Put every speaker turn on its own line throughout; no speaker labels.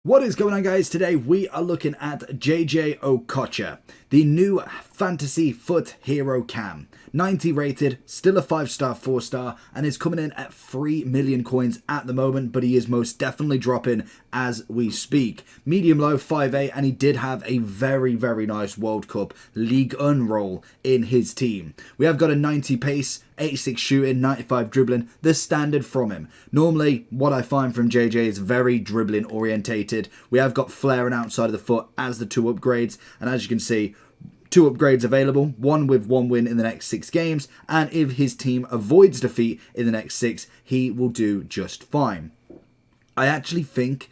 What is going on, guys? Today we are looking at JJ Okocha, the new fantasy foot hero cam. 90 rated, still a 5-star, 4-star, and is coming in at 3 million coins at the moment, but he is most definitely dropping as we speak. Medium low, 5'8", and he did have a very, very nice World Cup League Un role in his team. We have got a 90 pace, 86 shooting, 95 dribbling, the standard from him. Normally, what I find from JJ is very dribbling orientated. We have got flair and outside of the foot as the two upgrades, and as you can see, 2 upgrades available, one with 1 win in the next 6 games, and if his team avoids defeat in the next 6, he will do just fine. I actually think,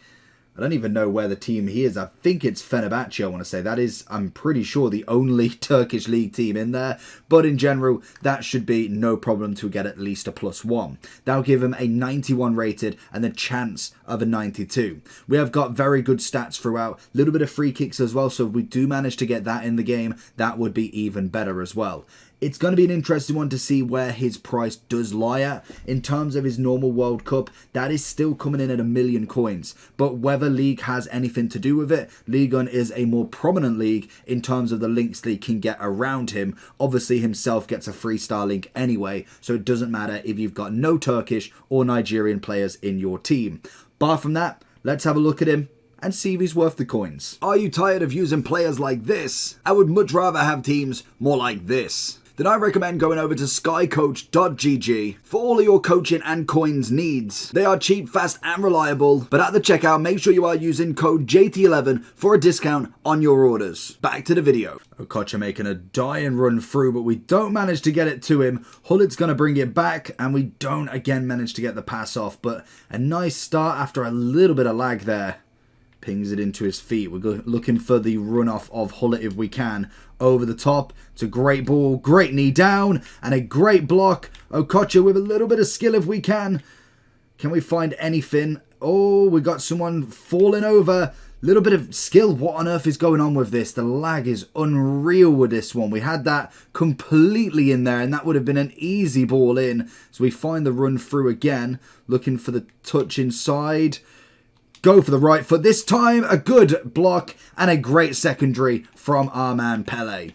I don't even know where the team he is. I think it's Fenerbahce, I want to say. That is, I'm pretty sure, the only Turkish league team in there. But in general, that should be no problem to get at least a +1. That'll give him a 91 rated and the chance of a 92. We have got very good stats throughout. A little bit of free kicks as well. So if we do manage to get that in the game, that would be even better as well. It's going to be an interesting one to see where his price does lie at. In terms of his normal World Cup, that is still coming in at 1 million coins. But whether League has anything to do with it, Ligue 1 is a more prominent league in terms of the links League can get around him. Obviously, himself gets a 3-star link anyway, so it doesn't matter if you've got no Turkish or Nigerian players in your team. Bar from that, let's have a look at him and see if he's worth the coins. Are you tired of using players like this? I would much rather have teams more like this. Then I recommend going over to skycoach.gg for all of your coaching and coins needs. They are cheap, fast and reliable, but at the checkout make sure you are using code JT11 for a discount on your orders. Back to the video. Okocha making a dying run through, but we don't manage to get it to him. Hullet's going to bring it back, and we don't again manage to get the pass off, but a nice start after a little bit of lag there. Pings it into his feet. We're looking for the run-off of Hullet if we can. Over the top. It's a great ball. Great knee down. And a great block. Okocha with a little bit of skill if we can. Can we find anything? Oh, we got someone falling over. Little bit of skill. What on earth is going on with this? The lag is unreal with this one. We had that completely in there, and that would have been an easy ball in. So we find the run through again. Looking for the touch inside. Go for the right foot this time. A good block and a great secondary from our man Pele.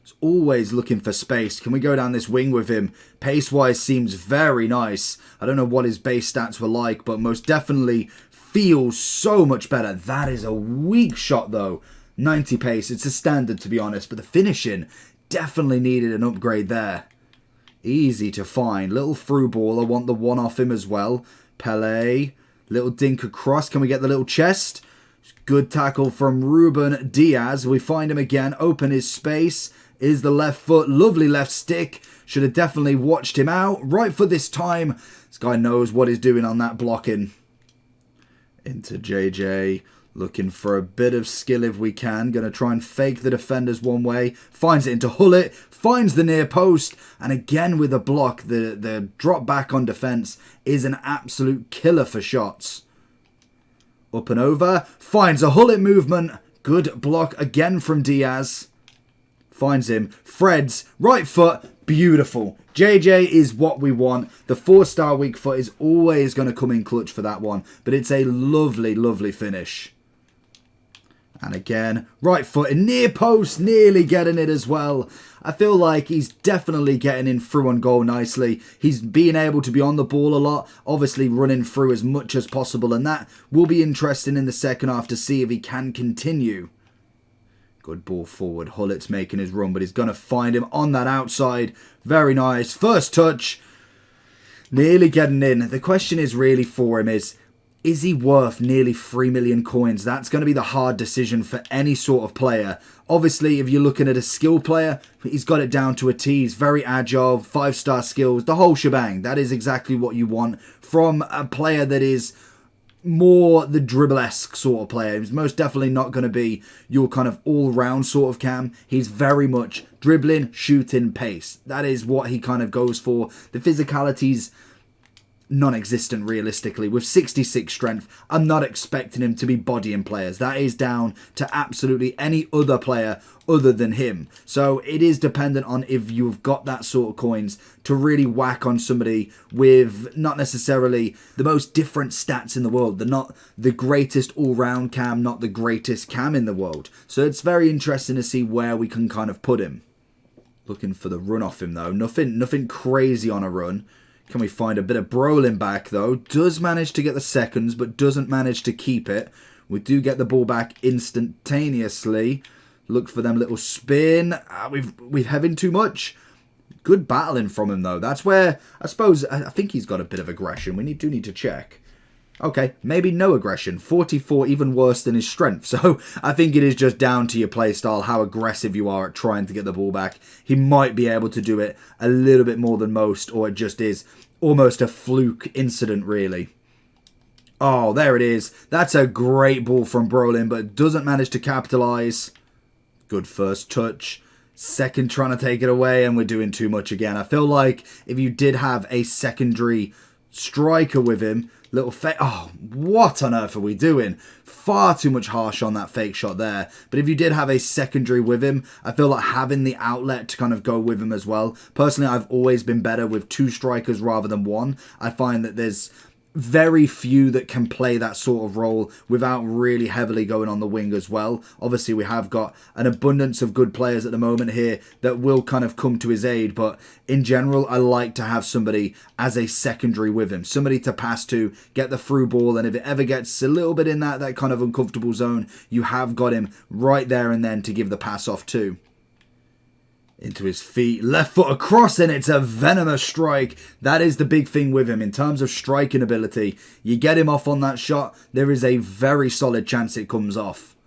He's always looking for space. Can we go down this wing with him? Pace-wise seems very nice. I don't know what his base stats were like, but most definitely feels so much better. That is a weak shot though. 90 pace. It's a standard to be honest, but the finishing definitely needed an upgrade there. Easy to find. Little through ball. I want the one off him as well. Pele. Little dink across. Can we get the little chest? Good tackle from Ruben Diaz. We find him again. Open his space. Is the left foot. Lovely left stick. Should have definitely watched him out. Right foot this time. This guy knows what he's doing on that blocking. Into JJ. Looking for a bit of skill if we can. Going to try and fake the defenders one way. Finds it into Hullet. Finds the near post. And again with a block. The drop back on defense is an absolute killer for shots. Up and over. Finds a Hullet movement. Good block again from Diaz. Finds him. Fred's right foot. Beautiful. JJ is what we want. The 4-star weak foot is always going to come in clutch for that one. But it's a lovely, lovely finish. And again, right foot in near post, nearly getting it as well. I feel like he's definitely getting in through on goal nicely. He's being able to be on the ball a lot, obviously running through as much as possible. And that will be interesting in the second half to see if he can continue. Good ball forward. Hullet's making his run, but he's going to find him on that outside. Very nice. First touch. Nearly getting in. The question is really for him is he worth nearly 3 million coins? That's going to be the hard decision for any sort of player. Obviously, if you're looking at a skill player, he's got it down to a T. He's very agile, 5-star skills, the whole shebang. That is exactly what you want from a player that is more the dribble-esque sort of player. He's most definitely not going to be your kind of all-round sort of cam. He's very much dribbling, shooting, pace. That is what he kind of goes for. The physicality's non-existent realistically. With 66 strength, I'm not expecting him to be bodying players. That is down to absolutely any other player other than him. So it is dependent on if you've got that sort of coins to really whack on somebody with not necessarily the most different stats in the world. They're not the greatest all-round cam, not the greatest cam in the world. So it's very interesting to see where we can kind of put him. Looking for the run off him though. Nothing crazy on a run. Can we find a bit of Brolin back, though? Does manage to get the seconds, but doesn't manage to keep it. We do get the ball back instantaneously. Look for them little spin. We've having too much. Good battling from him, though. That's where, I suppose, I think he's got a bit of aggression. We do need to check. Okay, maybe no aggression. 44, even worse than his strength. So I think it is just down to your playstyle, how aggressive you are at trying to get the ball back. He might be able to do it a little bit more than most, or it just is almost a fluke incident, really. Oh, there it is. That's a great ball from Brolin, but doesn't manage to capitalise. Good first touch. Second trying to take it away, and we're doing too much again. I feel like if you did have a secondary striker with him, little fake. Oh, what on earth are we doing? Far too much harsh on that fake shot there. But if you did have a secondary with him, I feel like having the outlet to kind of go with him as well. Personally, I've always been better with two strikers rather than one. I find that there's very few that can play that sort of role without really heavily going on the wing as well. Obviously, we have got an abundance of good players at the moment here that will kind of come to his aid, but in general, I like to have somebody as a secondary with him, somebody to pass to, get the through ball, and if it ever gets a little bit in that kind of uncomfortable zone, you have got him right there and then to give the pass off to. Into his feet, left foot across, and it's a venomous strike. That is the big thing with him in terms of striking ability. You get him off on that shot, there is a very solid chance it comes off.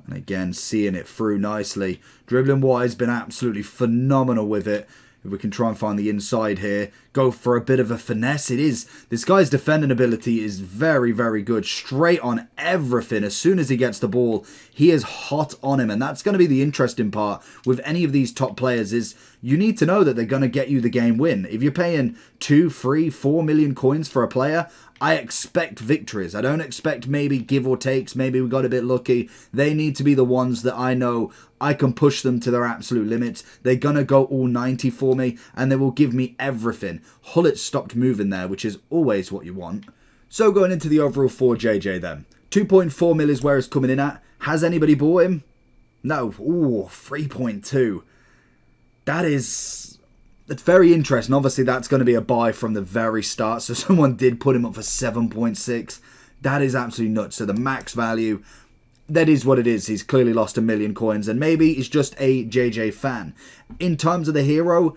And again, seeing it through nicely. Dribbling wise, been absolutely phenomenal with it. If we can try and find the inside here, go for a bit of a finesse. It is. This guy's defending ability is very, very good. Straight on everything. As soon as he gets the ball, he is hot on him. And that's going to be the interesting part with any of these top players is you need to know that they're going to get you the game win. If you're paying 2, 3, 4 million coins for a player, I expect victories. I don't expect maybe give or takes. Maybe we got a bit lucky. They need to be the ones that I know I can push them to their absolute limits. They're going to go all 90 for me, and they will give me everything. Hullet stopped moving there, which is always what you want. So going into the overall for JJ then. 2.4 mil is where it's coming in at. Has anybody bought him? No. Ooh, 3.2. That's very interesting. Obviously, that's going to be a buy from the very start. So someone did put him up for 7.6. That is absolutely nuts. So the max value, that is what it is. He's clearly lost 1 million coins. And maybe he's just a JJ fan. In terms of the hero,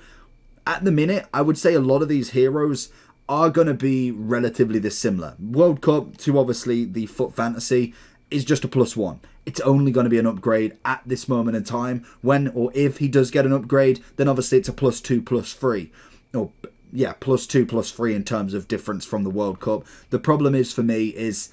at the minute, I would say a lot of these heroes are going to be relatively this similar. World Cup to obviously the Foot Fantasy is just a +1. It's only going to be an upgrade at this moment in time. When or if he does get an upgrade, then obviously it's a +2, +3. Or, yeah, +2, +3 in terms of difference from the World Cup. The problem is for me is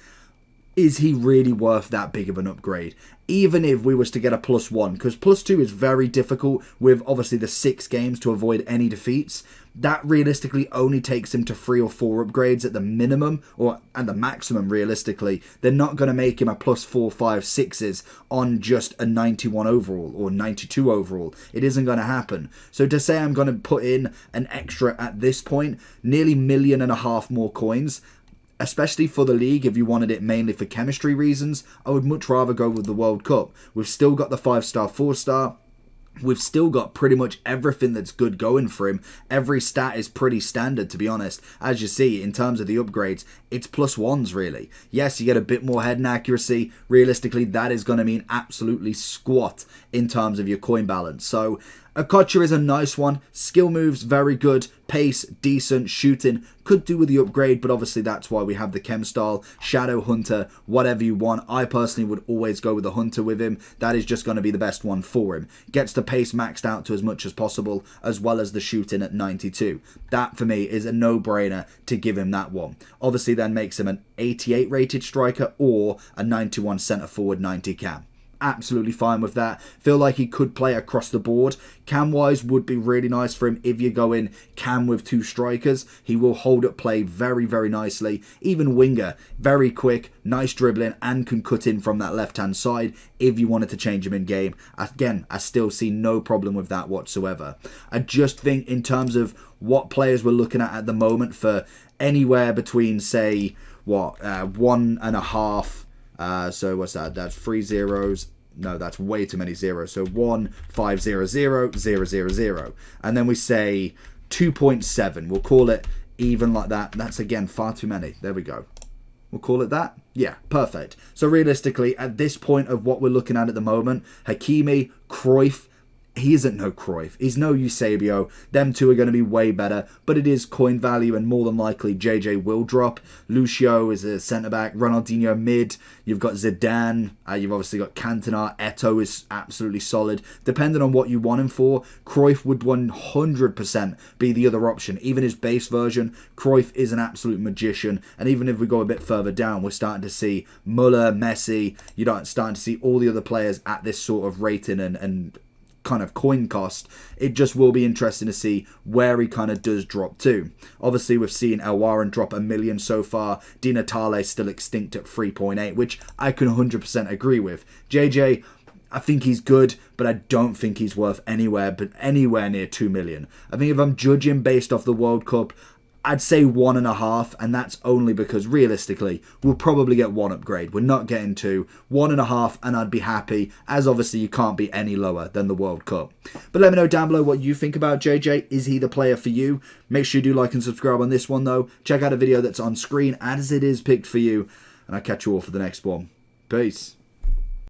he really worth that big of an upgrade? Even if we was to get a +1, because +2 is very difficult with obviously the 6 games to avoid any defeats. That realistically only takes him to 3 or 4 upgrades at the minimum, or at the maximum realistically. They're not going to make him a +4, 5, 6s on just a 91 overall or 92 overall. It isn't going to happen. So to say I'm going to put in an extra at this point, nearly 1.5 million more coins, especially for the league, if you wanted it mainly for chemistry reasons, I would much rather go with the World Cup. We've still got the 5-star, 4-star. We've still got pretty much everything that's good going for him. Every stat is pretty standard, to be honest. As you see, in terms of the upgrades, it's +1s, really. Yes, you get a bit more head and accuracy. Realistically, that is going to mean absolutely squat in terms of your coin balance. So, Okocha is a nice one. Skill moves, very good. Pace, decent. Shooting, could do with the upgrade, but obviously that's why we have the chem style. Shadow, Hunter, whatever you want. I personally would always go with the Hunter with him. That is just going to be the best one for him. Gets the pace maxed out to as much as possible, as well as the shooting at 92. That, for me, is a no-brainer to give him that one. Obviously, then makes him an 88 rated striker or a 91 centre forward 90 cam. absolutely fine with that. Feel like he could play across the board. Cam-wise would be really nice for him if you go in Cam with 2 strikers. He will hold up play very, very nicely. Even winger, very quick, nice dribbling, and can cut in from that left-hand side if you wanted to change him in game. Again, I still see no problem with that whatsoever. I just think in terms of what players we're looking at the moment for anywhere between, say, 1.5. So what's that? That's 3 zeros. No, that's way too many zeros. So 1, 5, 0, 0, 0, 0, 0. And then we say 2.7. We'll call it even like that. That's, again, far too many. There we go. We'll call it that. Yeah, perfect. So realistically, at this point of what we're looking at the moment, Hakimi, Cruyff, he isn't no Cruyff. He's no Eusebio. Them two are going to be way better, but it is coin value, and more than likely JJ will drop. Lucio is a centre-back. Ronaldinho mid. You've got Zidane. You've obviously got Cantona. Eto'o is absolutely solid. Depending on what you want him for, Cruyff would 100% be the other option. Even his base version, Cruyff is an absolute magician. And even if we go a bit further down, we're starting to see Muller, Messi. You're starting to see all the other players at this sort of rating and kind of coin cost. It just will be interesting to see where he kind of does drop to. Obviously, we've seen El Warren drop 1 million so far. Di Natale still extinct at 3.8, which I can 100% agree with. JJ, I think he's good, but I don't think he's worth anywhere near 2 million. I think if I'm judging based off the World Cup, I'd say 1.5, and that's only because realistically we'll probably get 1 upgrade. We're not getting 2, 1.5, and I'd be happy, as obviously you can't be any lower than the World Cup. But let me know down below what you think about JJ. Is he the player for you? Make sure you do like and subscribe on this one though. Check out a video that's on screen as it is picked for you, and I'll catch you all for the next one. Peace.